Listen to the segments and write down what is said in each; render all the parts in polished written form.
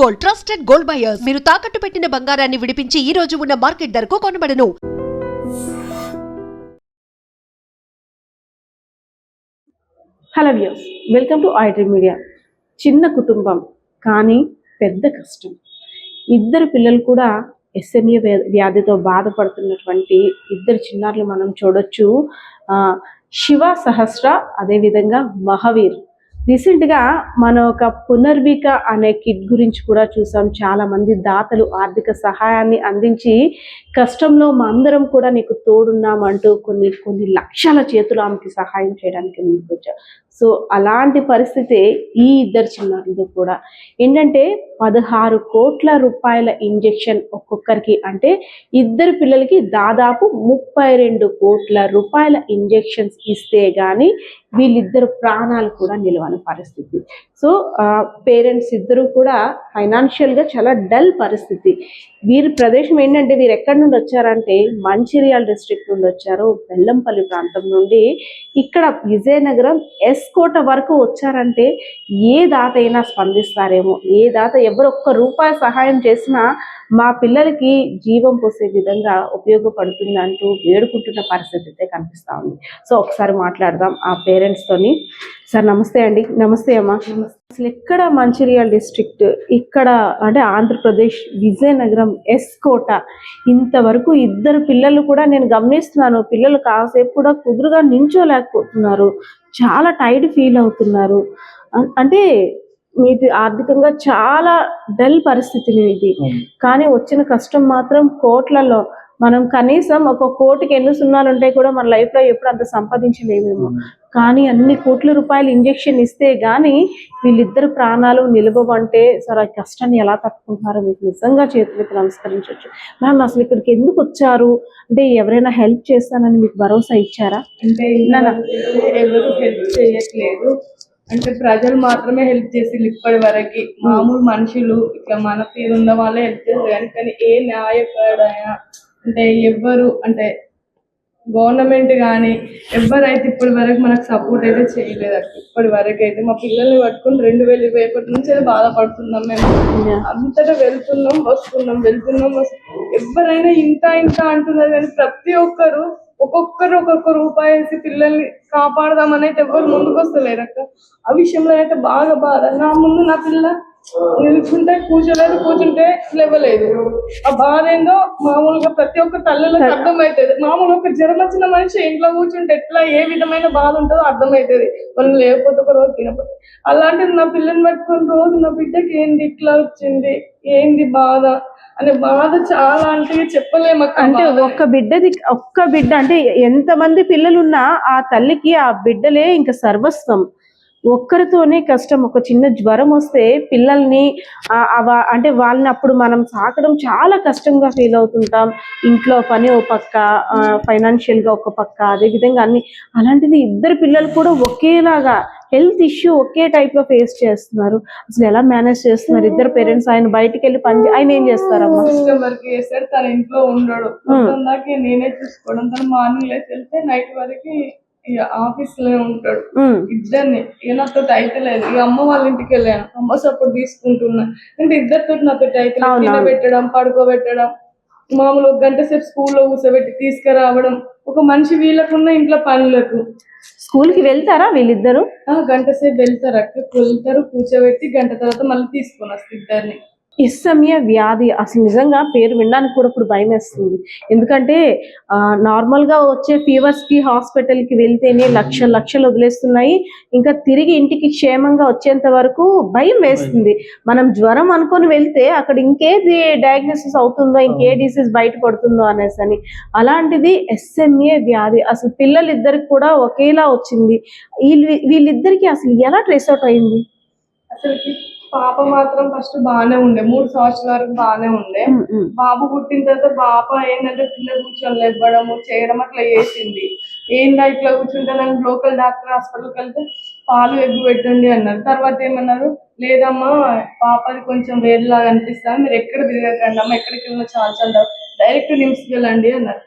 Gold, trusted gold buyers. మీరు తాకట్టు పెట్టిన బంగారాన్ని విడిపించి ఈ రోజు ఉన్న మార్కెట్ ధరకు కొనబడను. Hello views, welcome to iDream media. చిన్న కుటుంబం కానీ పెద్ద కష్టం. ఇద్దరు పిల్లలు కూడా ఎస్ఎంఏ వ్యాధితో బాధపడుతున్నటువంటి ఇద్దరు చిన్నారులు మనం చూడొచ్చు. శివ సహస్ర, అదేవిధంగా మహావీర్. రీసెంట్గా మన ఒక పునర్విక అనే కిట్ గురించి కూడా చూసాం. చాలా మంది దాతలు ఆర్థిక సహాయాన్ని అందించి కష్టంలో మా అందరం కూడా నీకు తోడున్నామంటూ కొన్ని లక్షల చేతులు ఆమెకి సహాయం చేయడానికి ముందుకు వచ్చారు. సో అలాంటి పరిస్థితి ఈ ఇద్దరు చిన్నారులతో కూడా ఏంటంటే 16 కోట్ల రూపాయల ఇంజెక్షన్ ఒక్కొక్కరికి, అంటే ఇద్దరు పిల్లలకి దాదాపు 32 కోట్ల రూపాయల ఇంజెక్షన్స్ ఇస్తే గానీ వీళ్ళిద్దరు ప్రాణాలు కూడా నిలవని పరిస్థితి. సో పేరెంట్స్ ఇద్దరు కూడా ఫైనాన్షియల్గా చాలా డల్ పరిస్థితి. వీరి ప్రదేశం ఏంటంటే, వీరు ఎక్కడి నుండి వచ్చారంటే మంచిర్యాల డిస్ట్రిక్ట్ నుండి వచ్చారు, బెల్లంపల్లి ప్రాంతం నుండి. ఇక్కడ విజయనగరం ఎస్కోట వరకు వచ్చారంటే ఏ దాత అయినా స్పందిస్తారేమో, ఏ దాత ఎవరు ఒక్క రూపాయి సహాయం చేసినా మా పిల్లలకి జీవం పోసే విధంగా ఉపయోగపడుతుంది అంటూ వేడుకుంటున్న పరిస్థితి అయితే కనిపిస్తూ ఉంది. సో ఒకసారి మాట్లాడదాం ఆ పేరెంట్స్తోని. సార్ నమస్తే అండి. నమస్తే అమ్మా. అసలు ఎక్కడ మంచిర్యాల డిస్ట్రిక్ట్, ఇక్కడ అంటే ఆంధ్రప్రదేశ్ విజయనగరం ఎస్కోట, ఇంతవరకు ఇద్దరు పిల్లలు కూడా నేను గమనిస్తున్నాను, పిల్లలు కాసేపు కూడా కుదురుగా నించోలేకపోతున్నారు, చాలా టైర్డ్ ఫీల్ అవుతున్నారు. అంటే మీది ఆర్థికంగా చాలా డల్ పరిస్థితి ఇది, కానీ వచ్చిన కష్టం మాత్రం కోట్లలో. మనం కనీసం ఒక కోటికి ఎన్ని సున్నాలు ఉంటాయి కూడా మన లైఫ్లో ఎప్పుడు అంత సంపాదించలేమేమో, కానీ అన్ని కోట్ల రూపాయలు ఇంజెక్షన్ ఇస్తే గానీ వీళ్ళిద్దరు ప్రాణాలు నిలబవంటే సార్ ఆ కష్టాన్ని ఎలా తట్టుకుంటున్నారో మీకు నిజంగా చేతులకు నమస్కరించవచ్చు. మ్యామ్ అసలు ఇక్కడికి ఎందుకు వచ్చారు, అంటే ఎవరైనా హెల్ప్ చేస్తానని మీకు భరోసా ఇచ్చారా? అంటే ఎవరు హెల్ప్ చేయట్లేదు, అంటే ప్రజలు మాత్రమే హెల్ప్ చేసి ఇప్పటి వరకు. మామూలు మనుషులు ఇట్లా మన తీరు ఉన్న వాళ్ళే హెల్ప్ చేస్తారు, కానీ ఏ న్యాయపడైనా అంటే ఎవ్వరు, అంటే గవర్నమెంట్ కానీ ఎవరైతే ఇప్పటి వరకు మనకు సపోర్ట్ అయితే చేయలేదు. ఇప్పటి వరకు అయితే మా పిల్లల్ని పట్టుకుని 2021 నుంచి అయితే బాధపడుతున్నాం మేము. అంతటా వెళ్తున్నాం వస్తున్నాం ఎవరైనా ఇంత అంటున్నారు, కానీ ప్రతి ఒక్కరు ఒక్కొక్క రూపాయి వేసి పిల్లల్ని కాపాడదామని అయితే ఎవరు ముందుకు వస్తలేరు అక్క. ఆ విషయంలో అయితే బాగా బాధ. నా ముందు నా పిల్ల నిలుచుంటే కూర్చుంటే లేవలేదు. ఆ బాధ ఏందో మామూలుగా ప్రతి ఒక్క తల్లికి అర్థమవుతుంది. మామూలుగా ఒక జ్వరం వచ్చిన మనిషి ఇంట్లో కూర్చుంటే ఎట్లా ఏ విధమైన బాధ ఉంటుందో అర్థమవుతుంది, మనం లేకపోతే ఒక రోజు తినకపోతే. అలాంటిది నా పిల్లని పట్టుకుని రోజు నా బిడ్డకి ఏంది ఇట్లా వచ్చింది, ఏంది బాధ అనే బాధ చాలా అంటే చెప్పలేము. అంటే ఒక్క బిడ్డ అంటే ఎంతమంది పిల్లలున్నా ఆ తల్లికి ఆ బిడ్డలే ఇంకా సర్వస్వం. ఒక్కరితోనే కష్టం. ఒక చిన్న జ్వరం వస్తే పిల్లల్ని అంటే వాళ్ళని అప్పుడు మనం సాకడం చాలా కష్టంగా ఫీల్ అవుతుంటాం. ఇంట్లో పని ఒక పక్క, ఫైనాన్షియల్గా ఒక పక్క, అదేవిధంగా అన్ని. అలాంటిది ఇద్దరు పిల్లలు కూడా ఒకేలాగా హెల్త్ ఇష్యూ ఒకే టైప్లో ఫేస్ చేస్తున్నారు. అసలు ఎలా మేనేజ్ చేస్తున్నారు ఇద్దరు పేరెంట్స్? ఆయన బయటికి వెళ్ళి ఆయన ఏం చేస్తారమ్మా? వర్క్ చేస్తాడు, తన ఇంట్లో ఉండడు. దాకా నేనే చూసుకోవడం. తను మార్నింగ్ లేసి వెళ్తే నైట్ వరకు ఆఫీస్ లో ఉంటాడు. ఇద్దరిని నాతో అయితే లేదు. ఇక అమ్మ వాళ్ళ ఇంటికి వెళ్ళాను, అమ్మ సపోర్ట్ తీసుకుంటున్నా. అంటే ఇద్దరితో నాతో అయితే తినబెట్టడం, పడుకోబెట్టడం, మామూలు 1 గంట సేపు స్కూల్లో కూర్చోబెట్టి తీసుకురావడం, ఒక మనిషి వీళ్ళకున్న ఇంట్లో పనులకు. స్కూల్ కి వెళ్తారా వీళ్ళిద్దరు? 1 గంట సేపు వెళ్తారు అక్క, కూర్చోబెట్టి 1 గంట తర్వాత మళ్ళీ తీసుకొని వస్తారు ఇద్దరిని. ఎస్ఎంఏ వ్యాధి అసలు నిజంగా పేరు వినడానికి కూడా ఇప్పుడు భయం వేస్తుంది. ఎందుకంటే నార్మల్గా వచ్చే ఫీవర్స్కి హాస్పిటల్కి వెళ్తేనే లక్షలు వదిలేస్తున్నాయి. ఇంకా తిరిగి ఇంటికి క్షేమంగా వచ్చేంత వరకు భయం వేస్తుంది. మనం జ్వరం అనుకొని వెళ్తే అక్కడ ఇంకేది డయాగ్నోసిస్ అవుతుందో, ఇంకే డిసీజ్ బయటపడుతుందో అనేసి అని. అలాంటిది ఎస్ఎంఏ వ్యాధి అసలు పిల్లలిద్దరికి కూడా ఒకేలా వచ్చింది. వీళ్ళిద్దరికి అసలు ఎలా ట్రేస్ అవుట్ అయింది? అసలు పాప మాత్రం ఫస్ట్ బాగానే ఉండే, 3 సంవత్సరాల వరకు బాగానే ఉండే. బాబు పుట్టిన తర్వాత పాప ఏంటంటే కింద కూర్చొని లేవడము చేయడం అట్లా చేసింది. ఏందా ఇట్లా కూర్చుంటే నన్ను లోకల్ డాక్టర్ హాస్పిటల్కి వెళ్తే పాలు ఎగ్గు పెట్టండి అన్నారు. తర్వాత ఏమన్నారు, లేదమ్మా పాపది కొంచెం వేరేలాగా అనిపిస్తుంది, మీరు ఎక్కడ తిరగకండి అమ్మ, ఎక్కడికి వెళ్ళినా చాలా డైరెక్ట్ నిమ్స్కి వెళ్ళండి అన్నారు.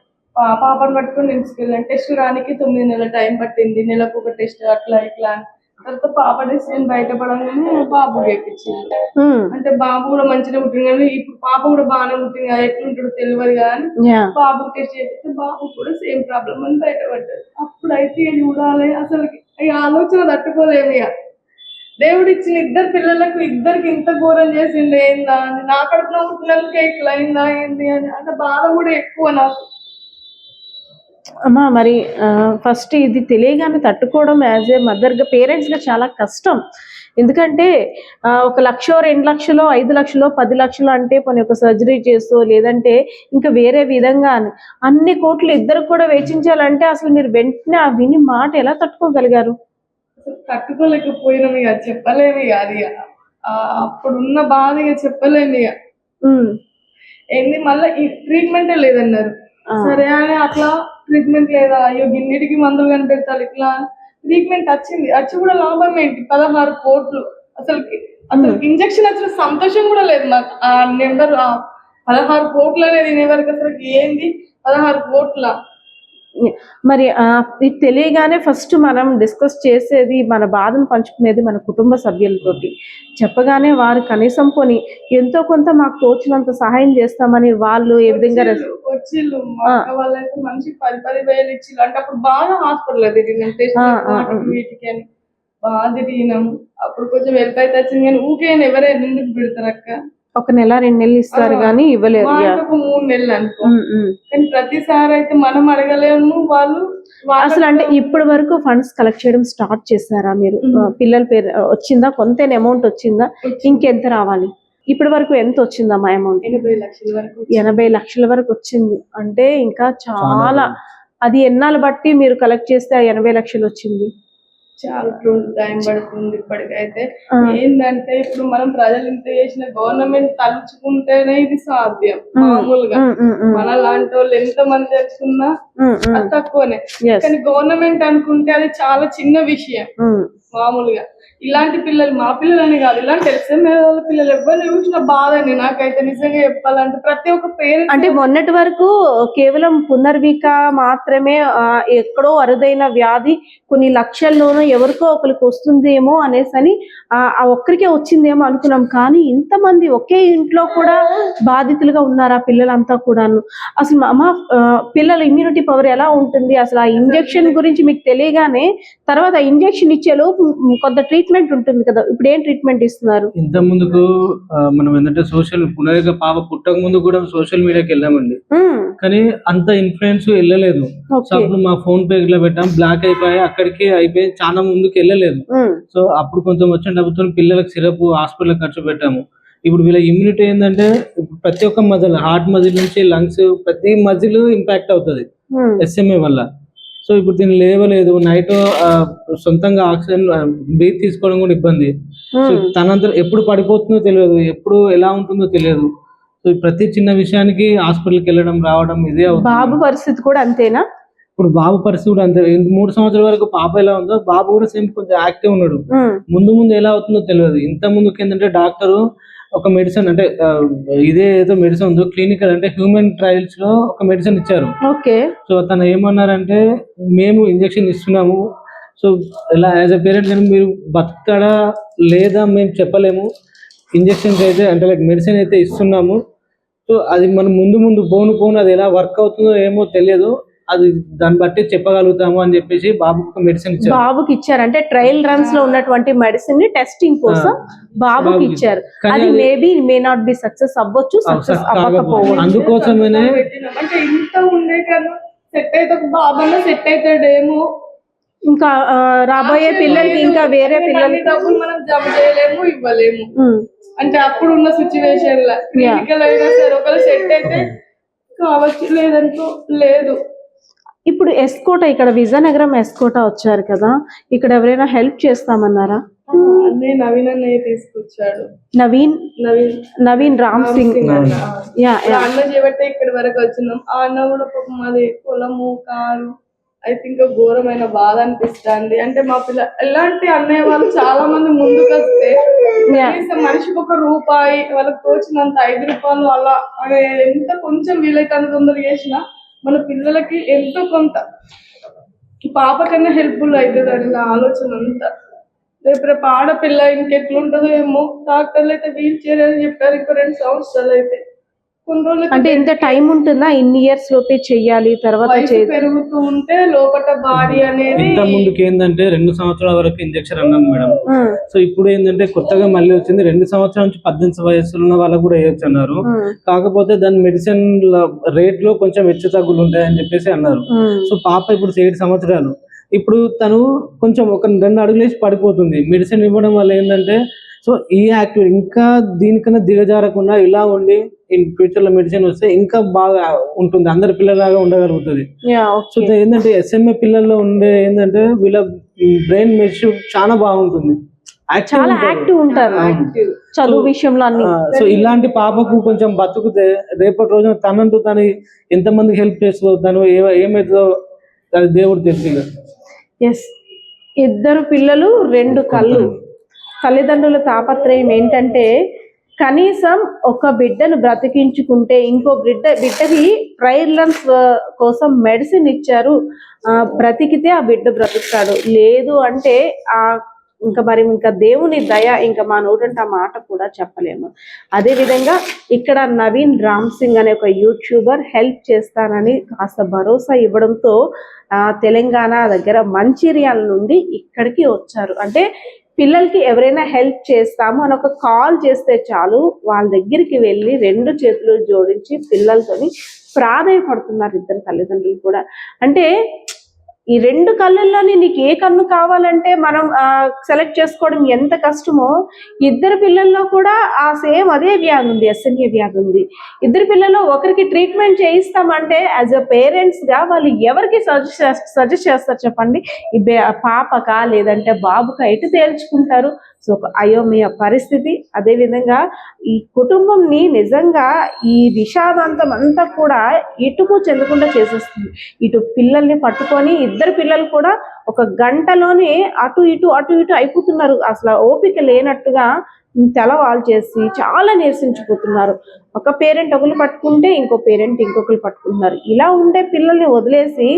పాపను పట్టుకుని నిమ్స్కి వెళ్ళండి. టెస్ట్ రానికి 9 నెలల టైం పట్టింది, నెలకు ఒక టెస్ట్ అట్లా ఇట్లా. తర్వాత పాప డెసిషన్ బయటపడంగానే బాబు ఎక్కించింది. ఉమ్, అంటే బాబు కూడా మంచిగా పుట్టింది కానీ ఇప్పుడు పాప కూడా బాగానే పుట్టింది కదా, ఎట్లుంటాడో తెలియదు కానీ యా. బాబు టెస్ట్ చేస్తే బాబు కూడా సేమ్ ప్రాబ్లం అని బయటపడ్డది. అప్పుడైతే ఇక చూడాలి అసలు ఈ ఆలోచన తట్టుకోలేము. ఇక దేవుడు ఇచ్చిన ఇద్దరు పిల్లలకు ఇద్దరికి ఇంత ఘోరం చేసిండు ఏందా అని, నా కడుపున పుట్టినందుకే ఇట్లా అయిందా ఏంది అని అంటే బాధ కూడా ఎక్కువ నాకు. అమ్మా మరి ఫస్ట్ ఇది తెలియగానే తట్టుకోవడం యాజ్ ఏ మదర్గా పేరెంట్స్గా చాలా కష్టం. ఎందుకంటే 1 లక్ష 2 లక్షలు 5 లక్షలు 10 లక్షలు అంటే కొన్ని ఒక సర్జరీ చేస్తూ లేదంటే ఇంకా వేరే విధంగా అన్ని కోట్లు ఇద్దరికి కూడా వెచ్చించాలంటే అసలు మీరు వెంటనే ఆ విని మాట ఎలా తట్టుకోగలిగారు? అసలు తట్టుకోలేకపోయినాం. ఇక చెప్పలేము. ఇక అది అప్పుడున్న బాధ ఇక చెప్పలేము. ఇక ఉమ్, ఏంది మళ్ళీ ఈ ట్రీట్మెంటే లేదన్నారు. సరే అని అట్లా ట్రీట్మెంట్ లేదా, అయ్యో గిన్నిటికి మందులు కనిపెడతారు, ఇట్లా ట్రీట్మెంట్ వచ్చింది. వచ్చి కూడా లాభం ఏంటి? 16 కోట్లు. అసలు ఇంజక్షన్ వచ్చిన సంతోషం కూడా లేదు నాకు. ఆ నెంబర్ 16 కోట్లు అనేది వినేవరకు అసలు ఏంది 16 కోట్ల. మరి ఇది తెలియగానే ఫస్ట్ మనం డిస్కస్ చేసేది మన బాధను పంచుకునేది మన కుటుంబ సభ్యులతోటి. చెప్పగానే వారు కనీసం కొని ఎంతో కొంత మాకు తోచినంత సహాయం చేస్తామని వాళ్ళు ఏ విధంగా వచ్చిళ్ళు మా అక్క వాళ్ళైతే మనిషికి 10,000 ఇచ్చిళ్ళు. అంటే అప్పుడు బాగా హాస్పిటల్ తిరిగినాం, టెస్ట్ వీటికి అని బాగా తిరిగినాము. అప్పుడు కొంచెం హెల్ప్ అయితే వచ్చింది కానీ ఊకే ఎవరైనా ఎందుకు పెడతారు అక్క? 1 నెల 2 నెలలు ఇస్తారు కానీ ఇవ్వలేరు. ఒక 3 నెలలు అనుకో. కానీ ప్రతిసారి అయితే మనం అడగలేము. వాళ్ళు అసలు అంటే ఇప్పటి వరకు ఫండ్స్ కలెక్ట్ చేయడం స్టార్ట్ చేశారా మీరు? పిల్లల పేరు వచ్చిందా? కొంత అమౌంట్ వచ్చిందా? ఇంకెంత రావాలి? ఇప్పటి వరకు ఎంత వచ్చిందమ్మా అమౌంట్? 80 లక్షల వరకు. 80 లక్షల వరకు వచ్చింది అంటే ఇంకా చాలా. అది ఎన్నాళ్ళు బట్టి మీరు కలెక్ట్ చేస్తే ఆ 80 లక్షలు వచ్చింది? చాలా టైం పడుతుంది. ఇప్పటికైతే ఏంటంటే ఇప్పుడు మనం ప్రజలు ఇంత చేసిన గవర్నమెంట్ తలుచుకుంటేనే ఇది సాధ్యం. మామూలుగా మన లాంటి వాళ్ళు ఎంత మంది తెలుసుకున్నా అది తక్కువనే. కానీ గవర్నమెంట్ అనుకుంటే అది చాలా చిన్న విషయం. మామూలుగా ఇలాంటి పిల్లలు మా పిల్లలని కాదు, ఇలాంటి ఎస్ఎంఏ వాళ్ళ పిల్లలు ఎవరిని చూసిన బాధని నాకైతే నిజంగా చెప్పాలంటే ప్రతి ఒక్క పేరెంట్. అంటే మొన్నటి వరకు కేవలం పునర్విక మాత్రమే ఎక్కడో అరుదైన వ్యాధి కొన్ని లక్షల్లోనూ ఎవరికో ఒకరికి వస్తుందేమో అనేసి ఆ ఒక్కరికే వచ్చిందేమో అనుకున్నాం. కానీ ఇంతమంది ఒకే ఇంట్లో కూడా బాధితులుగా ఉన్నారు ఆ పిల్లలంతా కూడాను. అసలు మా పిల్లల ఇమ్యూనిటీ పవర్ ఎలా ఉంటుంది? అసలు ఆ ఇంజెక్షన్ గురించి మీకు తెలియగానే తర్వాత ఇంజెక్షన్ ఇచ్చేలోపు కొంత ట్రీట్మెంట్ ఉంటుంది కదా, ఇప్పుడు ఏం ట్రీట్మెంట్ ఇస్తున్నారు? ఇంత ముందుకు మనం ఏంటంటే పునరిక పాప పుట్టక ముందు కూడా సోషల్ మీడియాకి వెళ్ళామండి, కానీ అంత ఇన్ఫ్లుయెన్స్ వెళ్ళలేదు. సో అప్పుడు మా ఫోన్ పే ఇట్లా పెట్టాం, బ్లాక్ అయిపోయి అక్కడికి అయిపోయి చాలా ముందుకు వెళ్ళలేదు. సో అప్పుడు కొంచెం వచ్చిన డబ్బుతో పిల్లలకు సిరప్ హాస్పిటల్ ఖర్చు పెట్టాము. ఇప్పుడు వీళ్ళ ఇమ్యూనిటీ ఏంటంటే ప్రతి ఒక్క మజిల్, హార్ట్ మజిల్ నుంచి లంగ్స్ ప్రతి మజిల్ ఇంపాక్ట్ అవుతుంది ఎస్ఎంఏ వల్ల. సో ఇప్పుడు దీన్ని లేవలేదు, నైట్ సొంతంగా ఆక్సిజన్ బ్రీత్ తీసుకోవడం కూడా ఇబ్బంది. సో తనంతా ఎప్పుడు పడిపోతుందో తెలియదు, ఎప్పుడు ఎలా ఉంటుందో తెలియదు. సో ప్రతి చిన్న విషయానికి హాస్పిటల్కి వెళ్ళడం రావడం ఇదే అవుతుంది. బాబు పరిస్థితి కూడా అంతేనా? ఇప్పుడు బాబు పరిస్థితి కూడా అంతే. 3 సంవత్సరాల వరకు పాప ఎలా ఉందో బాబు కూడా సేమ్ కొంచెం యాక్టివ్ ఉన్నాడు. ముందు ఎలా అవుతుందో తెలియదు. ఇంత ముందుకు ఏంటంటే డాక్టరు ఒక మెడిసిన్ అంటే ఇదే ఏదో మెడిసిన్ ఉందో క్లినికల్ అంటే హ్యూమన్ ట్రయల్స్ లో ఒక మెడిసిన్ ఇచ్చారు. ఓకే. సో తను ఏమన్నారంటే మేము ఇంజెక్షన్ ఇస్తున్నాము, సో ఇలా యాజ్ అ పేరెంట్ కానీ మీరు బతుకుతాడా లేదా మేము చెప్పలేము, ఇంజెక్షన్స్ అయితే అంటే లైక్ మెడిసిన్ అయితే ఇస్తున్నాము. సో అది మనం ముందు పోను అది ఎలా వర్క్ అవుతుందో ఏమో తెలియదు, అది దాన్ని బట్టి చెప్పగలుగుతాము అని చెప్పేసి బాబుకి మెడిసిన్ ఇచ్చారు. బాబుకి ఇచ్చారు అంటే ట్రయల్ రన్స్ లో ఉన్నటువంటి మెడిసిన్ ని టెస్టింగ్ కోసం బాబుకి ఇచ్చారు. అది maybe may not be success అవ్వచ్చు, సక్సెస్ అవ్వకపోవచ్చు. అందుకోసమనే అంటే ఇంత ఉండే కదా సెట్ అయితే బాబన్నా సెట్ అవుతాడేమో, ఇంకా రాబోయే పిల్లలకి ఇంకా వేరే పిల్లలకి డబ్బులు మనం జమ చేయలేము, ఇవ్వలేము. అంటే అప్పుడు ఉన్న సిచ్యువేషన్ లా క్లినికల్ అయినా సరే ఒకవేళ సెట్ అయితే కావచ్చు, లేదంటూ లేదు. ఇప్పుడు ఎస్కోట, ఇక్కడ విజయనగరం ఎస్కోట వచ్చారు కదా, ఇక్కడ ఎవరైనా హెల్ప్ చేస్తామన్నారా? నవీన్ అన్నయ్య తీసుకొచ్చాడు. నవీన్ రామ్ సింగ్ అన్న చేయబట్టే ఇక్కడి వరకు వచ్చినాం. ఆ అన్న కూడా మాది పొలము కారు అయితే ఇంకా ఘోరమైన బాధ అనిపిస్తుంది. అంటే మా ఎలాంటి అన్నయ్య వాళ్ళు చాలా మంది ముందుకు వస్తే మనిషికి ₹1 వాళ్ళకి తోచినంత ₹5 అలా ఎంత కొంచెం వీలైతే అంత తొందరగా చేసినా మన పిల్లలకి ఎంతో కొంత పాప కన్నా హెల్ప్ఫుల్ అవుతుంది అని ఆలోచన అంతా. రేపు ఆడపిల్ల ఇంకెట్లుంటుందో ఏమో. డాక్టర్లు అయితే వీల్ చైర్ అని చెప్పారు. ఇంకో 2 సంవత్సరాలు అయితే కొన్ని రోజులు అంటే ఇంత టైం ఉంటుందా? ఇన్ని ఇయర్స్ లోపే చెయ్యాలి, తర్వాత పెరుగుతూ ఉంటే లోపల బాడీ అనేది. ఇంత ముందుకు ఏంటంటే 2 సంవత్సరాల వరకు ఇంజక్షన్ అన్నాను మేడం. సో ఇప్పుడు ఏంటంటే కొత్తగా మళ్ళీ వచ్చింది 2 సంవత్సరాల నుంచి 18 వయసులో ఉన్న వాళ్ళకు కూడా వేయొచ్చు అన్నారు. కాకపోతే దాని మెడిసిన్ రేట్ లో కొంచెం హెచ్చు తగ్గులు ఉంటాయని చెప్పేసి అన్నారు. సో పాప ఇప్పుడు 7 సంవత్సరాలు. ఇప్పుడు తను కొంచెం ఒక 2 అడుగులు వేసి పడిపోతుంది. మెడిసిన్ ఇవ్వడం వల్ల ఏంటంటే సో ఈ యాక్టివ్ ఇంకా దీనికన్నా దిగజారకుండా ఇలా ఉండి ఇన్ ఫ్యూచర్ లో మెడిసిన్ వస్తే ఇంకా బాగా ఉంటుంది, అందరి పిల్లలాగా ఉండగలుగుతుంది. సో ఏంటంటే SMA పిల్లల్లో ఉండే ఏంటంటే వీళ్ళ బ్రెయిన్ మెష్ చాలా బాగుంటుంది, చాలా యాక్టివ్ ఉంటారు చదువు విషయంలో అన్ని. సో ఇలాంటి పాపకు కొంచెం బతుకుతే రేపటి రోజున తనంటూ తను ఎంతమందికి హెల్ప్ చేస్తుందో, తను ఏమైతుందో దేవుడు తెలుసు. ఎస్, 2 పిల్లలు 2 కళ్ళు. తల్లిదండ్రుల తాపత్రయం ఏంటంటే కనీసం ఒక బిడ్డను బ్రతికించుకుంటే ఇంకో బిడ్డకి ట్రైలర్స్ కోసం మెడిసిన్ ఇచ్చారు, బ్రతికితే ఆ బిడ్డ బ్రతుకుతాడు. లేదు అంటే ఇంకా దేవుని దయ, ఇంకా మా నోటంటే ఆ మాట కూడా చెప్పలేము. అదేవిధంగా ఇక్కడ నవీన్ రామ్ సింగ్ అనే ఒక యూట్యూబర్ హెల్ప్ చేస్తానని కాస్త భరోసా ఇవ్వడంతో తెలంగాణ దగ్గర మంచిర్యాల నుండి ఇక్కడికి వచ్చారు. అంటే పిల్లలకి ఎవరైనా హెల్ప్ చేస్తాము అని ఒక కాల్ చేస్తే చాలు, వాళ్ళ దగ్గరికి వెళ్ళి 2 చేతులు జోడించి పిల్లలతోని ప్రాధాయపడుతున్నారు 2 తల్లిదండ్రులు కూడా. అంటే ఈ 2 కళ్ళల్లోని నీకు ఏ కన్ను కావాలంటే మనం సెలెక్ట్ చేసుకోవడం ఎంత కష్టమో, 2 పిల్లల్లో కూడా ఆ సేమ్ అదే వ్యాధి ఉంది, SMA వ్యాధి ఉంది. 2 పిల్లల్లో ఒకరికి ట్రీట్మెంట్ చేయిస్తామంటే యాజ్ అ పేరెంట్స్ గా వాళ్ళు ఎవరికి సజెస్ట్ చేస్తారు చెప్పండి? ఈ పాపకా లేదంటే బాబుకా, ఎటు తేల్చుకుంటారు? సో అయోమయ పరిస్థితి. అదేవిధంగా ఈ కుటుంబంని నిజంగా ఈ విషాదాంతం అంతా కూడా ఇటుకు చెందకుండా చేసేస్తుంది. ఇటు పిల్లల్ని పట్టుకొని 2 పిల్లలు కూడా ఒక గంటలోనే అటు ఇటు అయిపోతున్నారు. అసలు ఓపిక లేనట్టుగా తెలవాలు చేసి చాలా నీరసించిపోతున్నారు. ఒక పేరెంట్ ఒకరు పట్టుకుంటే ఇంకో పేరెంట్ ఇంకొకరు పట్టుకుంటున్నారు. ఇలా ఉండే పిల్లల్ని వదిలేసి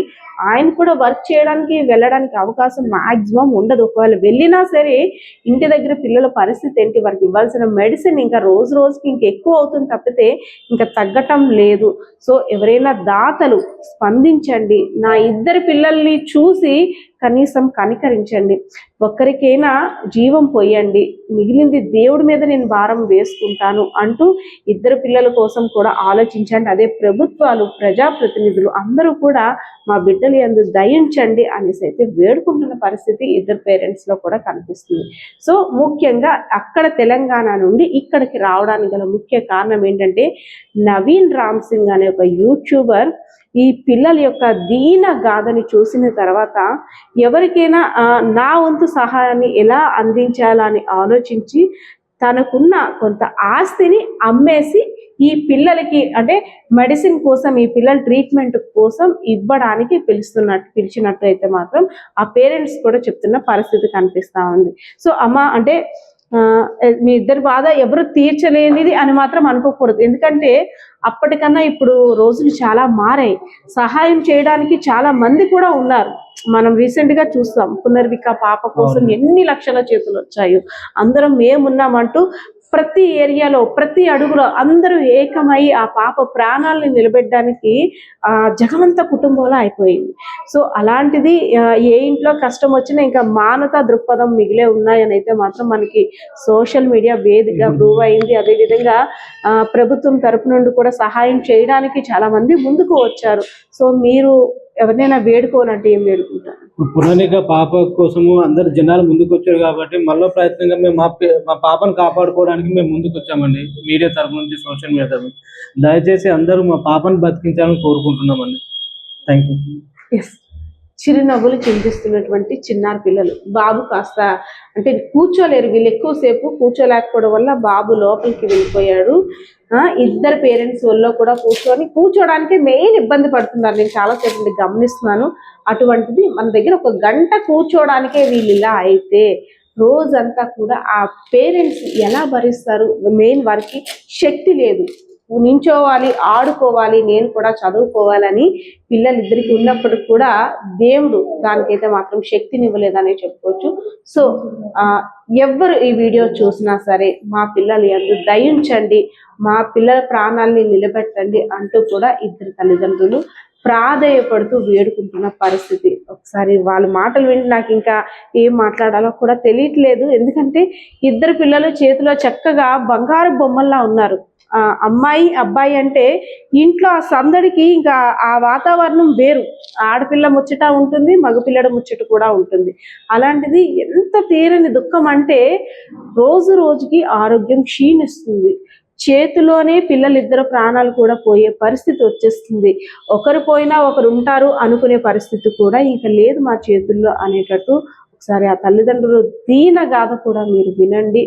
ఆయన కూడా వర్క్ చేయడానికి వెళ్ళడానికి అవకాశం మాక్సిమం ఉండదు. ఒకవేళ వెళ్ళినా సరే ఇంటి దగ్గర పిల్లల పరిస్థితి ఏంటి, వారికి ఇవ్వాల్సిన మెడిసిన్ ఇంకా రోజు రోజుకి ఇంకా ఎక్కువ అవుతుంది తప్పితే ఇంకా తగ్గటం లేదు. సో ఎవరైనా దాతలు స్పందించండి, నా 2 పిల్లల్ని చూసి కనీసం కనికరించండి, ఒక్కరికైనా జీవం పోయండి, మిగిలింది దేవుడి మీద నేను భారం వేసుకుంటాను అంటూ 2 పిల్లల కోసం కూడా ఆలోచించండి. అదే ప్రభుత్వాలు, ప్రజాప్రతినిధులు అందరూ కూడా మా బిడ్డలు యందు దయించండి అనేసి అయితే వేడుకుంటున్న పరిస్థితి 2 పేరెంట్స్ లో కూడా కనిపిస్తుంది. సో ముఖ్యంగా అక్కడ తెలంగాణ నుండి ఇక్కడికి రావడానికి గల ముఖ్య కారణం ఏంటంటే నవీన్ రామ్ సింగ్ అనే ఒక యూట్యూబర్ ఈ పిల్లల యొక్క దీన గాథని చూసిన తర్వాత ఎవరికైనా నా వంతు సహాయాన్ని ఎలా అందించాలని ఆలోచించి తనకున్న కొంత ఆస్తిని అమ్మేసి ఈ పిల్లలకి అంటే మెడిసిన్ కోసం, ఈ పిల్లల ట్రీట్మెంట్ కోసం ఇవ్వడానికి పిలిచినట్టు అయితే మాత్రం ఆ పేరెంట్స్ కూడా చెప్తున్న పరిస్థితి కనిపిస్తా ఉంది. సో అమ్మ అంటే మీ 2 బాధ ఎవరు తీర్చలేనిది అని మాత్రం అనుకోకూడదు. ఎందుకంటే అప్పటికన్నా ఇప్పుడు రోజులు చాలా మారాయి, సహాయం చేయడానికి చాలా మంది కూడా ఉన్నారు. మనం రీసెంట్ గా చూస్తాం పునర్విక పాప కోసం ఎన్ని లక్షల చేతులు వచ్చాయో, అందరం మేమున్నామంటూ ప్రతి ఏరియాలో ప్రతి అడుగులో అందరూ ఏకమై ఆ పాప ప్రాణాలను నిలబెట్టడానికి జగమంత కుటుంబంలో అయిపోయింది. సో అలాంటిది ఏ ఇంట్లో కష్టం వచ్చినా ఇంకా మానవతా దృక్పథం మిగిలే ఉన్నాయని అయితే మాత్రం మనకి సోషల్ మీడియా వేదికగా ప్రూవ్ అయింది. అదేవిధంగా ప్రభుత్వం తరపు నుండి కూడా సహాయం చేయడానికి చాలా మంది ముందుకు వచ్చారు. సో మీరు ఎవరినైనా వేడుకోనంటే ఏం వేడుకుంటారు? పునర్విక పాప కోసము అందరు జనాలు ముందుకు వచ్చారు కాబట్టి మళ్ళీ ప్రయత్నంగా మేము మా పాపను కాపాడుకోవడానికి మేము ముందుకు వచ్చామండి. మీడియా తరపు నుంచి, సోషల్ మీడియా తరపు. దయచేసి అందరూ మా పాపను బతికించాలని కోరుకుంటున్నామండి. Thank you. ఎస్, చిరునవ్వులు చింతిస్తున్నటువంటి చిన్నారి పిల్లలు. బాబు కాస్త అంటే కూర్చోలేరు, వీళ్ళు ఎక్కువసేపు కూర్చోలేకపోవడం వల్ల బాబు లోపలికి వెళ్ళిపోయాడు. 2 పేరెంట్స్ వల్ల కూడా కూర్చోడానికి మెయిన్ ఇబ్బంది పడుతున్నారు. నేను చాలాసేపు గమనిస్తున్నాను. అటువంటిది మన దగ్గర ఒక గంట కూర్చోడానికే వీళ్ళు ఇలా అయితే రోజంతా కూడా ఆ పేరెంట్స్ ఎలా భరిస్తారు? మెయిన్ వారికి శక్తి లేదు. నించోవాలి, ఆడుకోవాలి, నేను కూడా చదువుకోవాలని పిల్లలిద్దరికి ఉన్నప్పుడు కూడా దేవుడు దానికైతే మాత్రం శక్తిని ఇవ్వలేదని చెప్పుకోవచ్చు. సో ఎవ్వరు ఈ వీడియో చూసినా సరే మా పిల్లలు యందు దయించండి, మా పిల్లల ప్రాణాలని నిలబెట్టండి అంటూ కూడా ఇద్దరు తల్లిదండ్రులు ప్రాధేయపడుతూ వేడుకుంటున్న పరిస్థితి. ఒకసారి వాళ్ళ మాటలు వింటే నాకు ఇంకా ఏం మాట్లాడాలో కూడా తెలియట్లేదు. ఎందుకంటే ఇద్దరు పిల్లలు చేతిలో చక్కగా బంగారు బొమ్మల్లా ఉన్నారు. అమ్మాయి అబ్బాయి అంటే ఇంట్లో ఆ సందడికి ఇంకా ఆ వాతావరణం వేరు. ఆడపిల్ల ముచ్చట ఉంటుంది, మగపిల్లడ ముచ్చట కూడా ఉంటుంది. అలాంటిది ఎంత తీరని దుఃఖం అంటే రోజు రోజుకి ఆరోగ్యం క్షీణిస్తుంది. చేతిలోనే పిల్లలిద్దరు ప్రాణాలు కూడా పోయే పరిస్థితి వచ్చేస్తుంది. ఒకరు పోయినా ఒకరు ఉంటారు అనుకునే పరిస్థితి కూడా ఇంకా లేదు మా చేతుల్లో అనేటట్టు ఒకసారి ఆ తల్లిదండ్రులు దీనగాథ కూడా మీరు వినండి.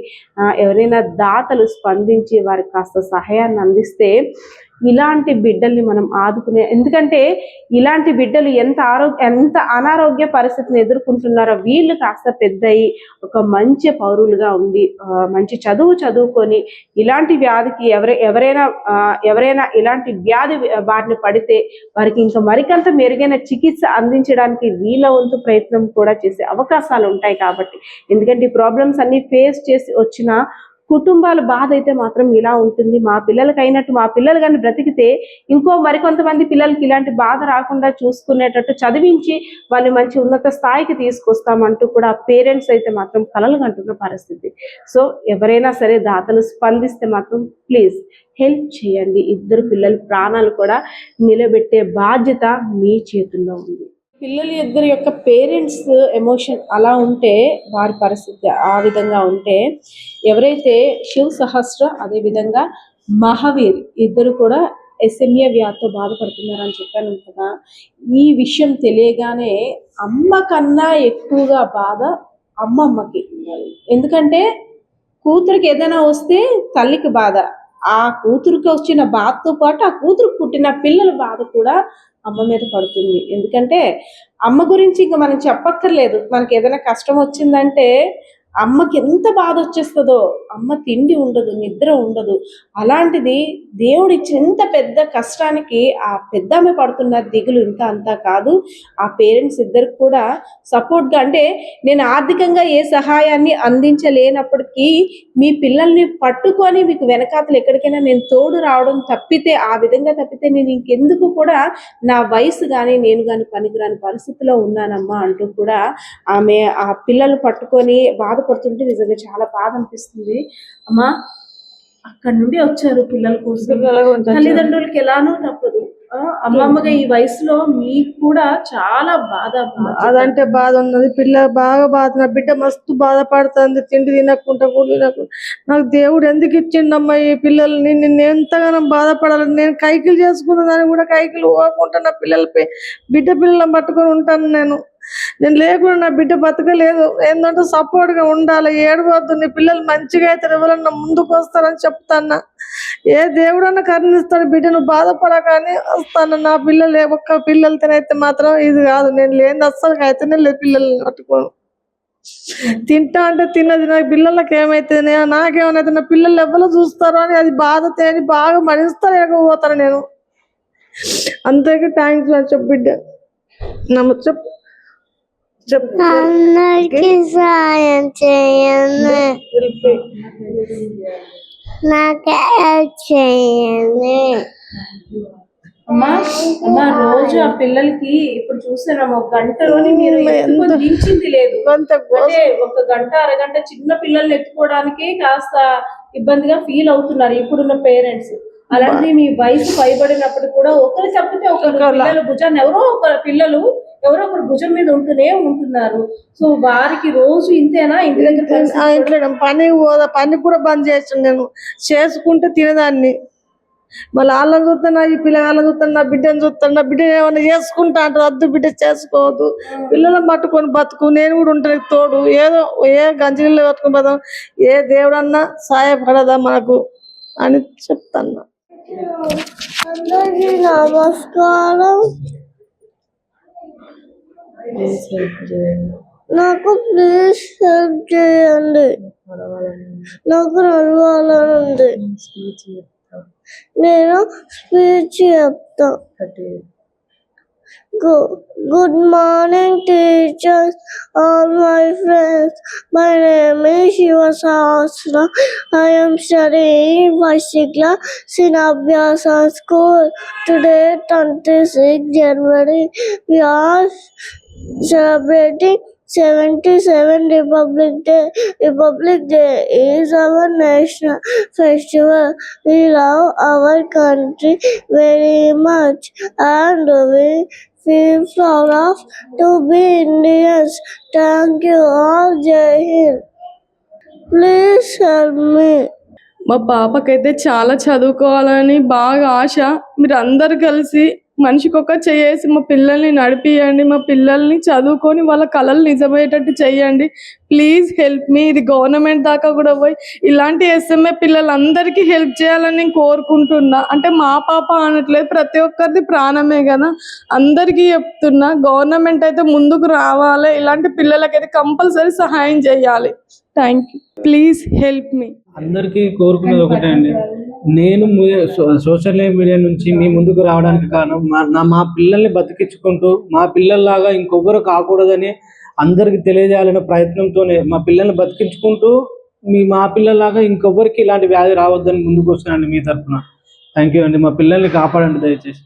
ఎవరైనా దాతలు స్పందించి వారికి కాస్త సహాయాన్ని అందిస్తే ఇలాంటి బిడ్డల్ని మనం ఆదుకునే, ఎందుకంటే ఇలాంటి బిడ్డలు ఎంత అనారోగ్య పరిస్థితిని ఎదుర్కొంటున్నారో వీళ్ళు కాస్త పెద్దయి ఒక మంచి పౌరులుగా ఉండి మంచి చదువుకొని ఇలాంటి వ్యాధికి ఎవరైనా ఇలాంటి వ్యాధి బారిన పడితే వారికి ఇంకా మరికంత మెరుగైన చికిత్స అందించడానికి వీళ్ళ వంతు ప్రయత్నం కూడా చేసే అవకాశాలు ఉంటాయి. కాబట్టి ఎందుకంటే ఈ ప్రాబ్లమ్స్ అన్ని ఫేస్ చేసి వచ్చిన కుటుంబాల బాధ అయితే మాత్రం ఇలా ఉంటుంది. మా పిల్లలకి అయినట్టు మా పిల్లలు కానీ బ్రతికితే ఇంకో మరికొంతమంది పిల్లలకి ఇలాంటి బాధ రాకుండా చూసుకునేటట్టు చదివించి వాళ్ళు మంచి ఉన్నత స్థాయికి తీసుకొస్తామంటూ కూడా పేరెంట్స్ అయితే మాత్రం కలలు కంటున్న పరిస్థితి. సో ఎవరైనా సరే దాతలు స్పందిస్తే మాత్రం ప్లీజ్ హెల్ప్ చేయండి. ఇద్దరు పిల్లల ప్రాణాలు కూడా నిలబెట్టే బాధ్యత మీ చేతుల్లో ఉంది. పిల్లలు ఇద్దరు యొక్క పేరెంట్స్ ఎమోషన్ అలా ఉంటే, వారి పరిస్థితి ఆ విధంగా ఉంటే, ఎవరైతే శివ్ సహస్ర అదేవిధంగా మహావీర్ ఇద్దరు కూడా ఎస్ఎంఏ వ్యాధితో బాధపడుతున్నారని చెప్పాను కదా. ఈ విషయం తెలియగానే అమ్మ కన్నా ఎక్కువగా బాధ అమ్మమ్మకి. ఎందుకంటే కూతురికి ఏదైనా వస్తే తల్లికి బాధ, ఆ కూతురికి వచ్చిన బాధతో పాటు ఆ కూతురికి పుట్టిన పిల్లల బాధ కూడా అమ్మ మీద పడుతుంది. ఎందుకంటే అమ్మ గురించి ఇంకా మనం చెప్పక్కర్లేదు. మనకి ఏదైనా కష్టం వచ్చిందంటే అమ్మకి ఎంత బాధ వచ్చేస్తుందో. అమ్మ తిండి ఉండదు, నిద్ర ఉండదు. అలాంటిది దేవుడు ఇచ్చిన ఇంత పెద్ద కష్టానికి ఆ పెద్దమ్మ పడుతున్న దిగులు ఇంత అంతా కాదు. ఆ పేరెంట్స్ ఇద్దరికి కూడా సపోర్ట్గా, అంటే నేను ఆర్థికంగా ఏ సహాయాన్ని అందించలేనప్పటికీ మీ పిల్లల్ని పట్టుకొని మీకు వెనకాతలు ఎక్కడికైనా నేను తోడు రావడం తప్పితే, ఆ విధంగా తప్పితే నేను ఇంకెందుకు కూడా నా వయసు కానీ నేను కానీ పనికిరాని పరిస్థితిలో ఉన్నానమ్మా అంటూ కూడా ఆమె ఆ పిల్లలు పట్టుకొని బాధపడుతుంటే నిజంగా చాలా బాధ అనిపిస్తుంది. అమ్మా అక్కడి నుండి వచ్చారు పిల్లల కోసం, తల్లిదండ్రులకి ఎలానో తప్పదు. అమ్మమ్మగా ఈ వయసులో మీకు కూడా చాలా బాధ అదంటే బాధ ఉన్నది. పిల్ల బాగా బాధ, నా బిడ్డ మస్తు బాధపడుతుంది. తిండి తినకుండా కూడా తినకుండా. నాకు దేవుడు ఎందుకు ఇచ్చిండమ్మా ఈ పిల్లల్ని? నేను ఎంతగానో బాధపడాలి. నేను కైకిలు చేసుకున్నదాన్ని కూడా కైకిలు పోకుండా నా పిల్లలను పట్టుకొని ఉంటాను. నేను లేకుండా నా బిడ్డ బతకలేదు. ఏంటంటే సపోర్ట్గా ఉండాలి. ఏడవద్దు, నీ పిల్లలు మంచిగా అయితే ఎవరన్నా ముందుకు వస్తారని చెప్తాన్నా. ఏ దేవుడన్నా కరుణిస్తాడు బిడ్డ, నువ్వు బాధపడగానే వస్తాను. నా పిల్లలు ఒక్క పిల్లలతోనైతే మాత్రం ఇది కాదు. నేను లేని అస్సలు అయితేనే లేదు. పిల్లల్ని పట్టుకోను. తింటా అంటే తిన్నది, నాకు పిల్లలకి ఏమైతుంది, నాకేమైనా నా పిల్లలు ఎవరు చూస్తారో అని అది బాధ తేని బాగా మరిస్తారు. ఎగపోతాను నేను. అంతేగా థ్యాంక్స్ అని చెప్పు బిడ్డ. చెప్పు అందరికి సాయం చేయండి, నాకు హెల్ప్ చేయండి. అమ్మా రోజు ఆ పిల్లలకి ఇప్పుడు చూసానమ్మా, ఒక గంటలోని మీరు దించింది లేదు. అంటే ఒక గంట అరగంట చిన్న పిల్లల్ని ఎత్తుకోవడానికి కాస్త ఇబ్బందిగా ఫీల్ అవుతున్నారు ఇప్పుడున్న పేరెంట్స్. అలాంటి మీ వయసు పైబడినప్పుడు కూడా ఒకరు తప్పితే ఒకరు పిల్లల భుజాన్ని ఎవరో ఒకరు భుజం మీద ఉంటూనే ఉంటున్నారు. సో వారికి రోజు ఇంతేనా? ఇంటి దగ్గర పని కూడా బంద్ చేస్తాను. నేను చేసుకుంటే తినదాన్ని. మళ్ళీ వాళ్ళని చూస్తాను, ఈ పిల్లగాళ్ళని చూస్తాను, నా బిడ్డను చూస్తాను. నా బిడ్డ ఏమన్నా చేసుకుంటా అంటారు. వద్దు బిడ్డ చేసుకోవద్దు, పిల్లలను పట్టుకొని బతుకు, నేను కూడా ఉంటాను తోడు. ఏదో ఏ గంజినీళ్ళు పట్టుకొని బతాం, ఏ దేవుడన్నా సహాయపడదా మనకు అని చెప్తాను. అందరికీ నమస్కారం. నాకు ప్లీజ్ హెల్ప్ చేయండి. నాకు నడవాలని ఉంది. నేను స్పీచ్ చెప్తా. Good morning, teachers, all my friends. My name is Shiva Sahasra. I am studying first class in Abhyasa School. Today, 26 January, we are celebrating 77 Republic Day. Republic Day is our national festival. We love our country very much and we feel proud of to be Indians. Thank you all. Jai Hind. Please help me. మా పాపకైతే చాలా చదువుకోవాలని బాగా ఆశ. మీరు అందరు కలిసి మనిషికొక చేసి మా పిల్లల్ని నడిపియండి. మా పిల్లల్ని చదువుకొని వాళ్ళ కళలు నిజమయ్యేటట్టు చేయండి. Please help me. ఇది గవర్నమెంట్ దాకా కూడా పోయి ఇలాంటి ఎస్ఎంఏ పిల్లలందరికీ హెల్ప్ చేయాలని నేను కోరుకుంటున్నా. అంటే మా పాప అనట్లేదు, ప్రతి ఒక్కరిది ప్రాణమే కదా, అందరికీ చెప్తున్నా. గవర్నమెంట్ అయితే ముందుకు రావాలి, ఇలాంటి పిల్లలకైతే కంపల్సరీ సహాయం చేయాలి. Thank you. Please help me. అందరికీ కోరుకునేది ఒకటే అండి, నేను సోషల్ మీడియా నుంచి మీ ముందుకు రావడానికి కారణం మా పిల్లల్ని బతికించుకుంటూ మా పిల్లల్లాగా ఇంకొకరు కాకూడదని అందరికి తెలియజేయాలనే ప్రయత్నంతోనే మా పిల్లల్ని బతికించుకుంటూ మా పిల్లల్లాగా ఇంకొకరికి ఇలాంటి వ్యాధి రావద్దని ముందుకు వస్తున్నానండి మీ తరఫున. థ్యాంక్ యూ అండి. మా పిల్లల్ని కాపాడండి దయచేసి.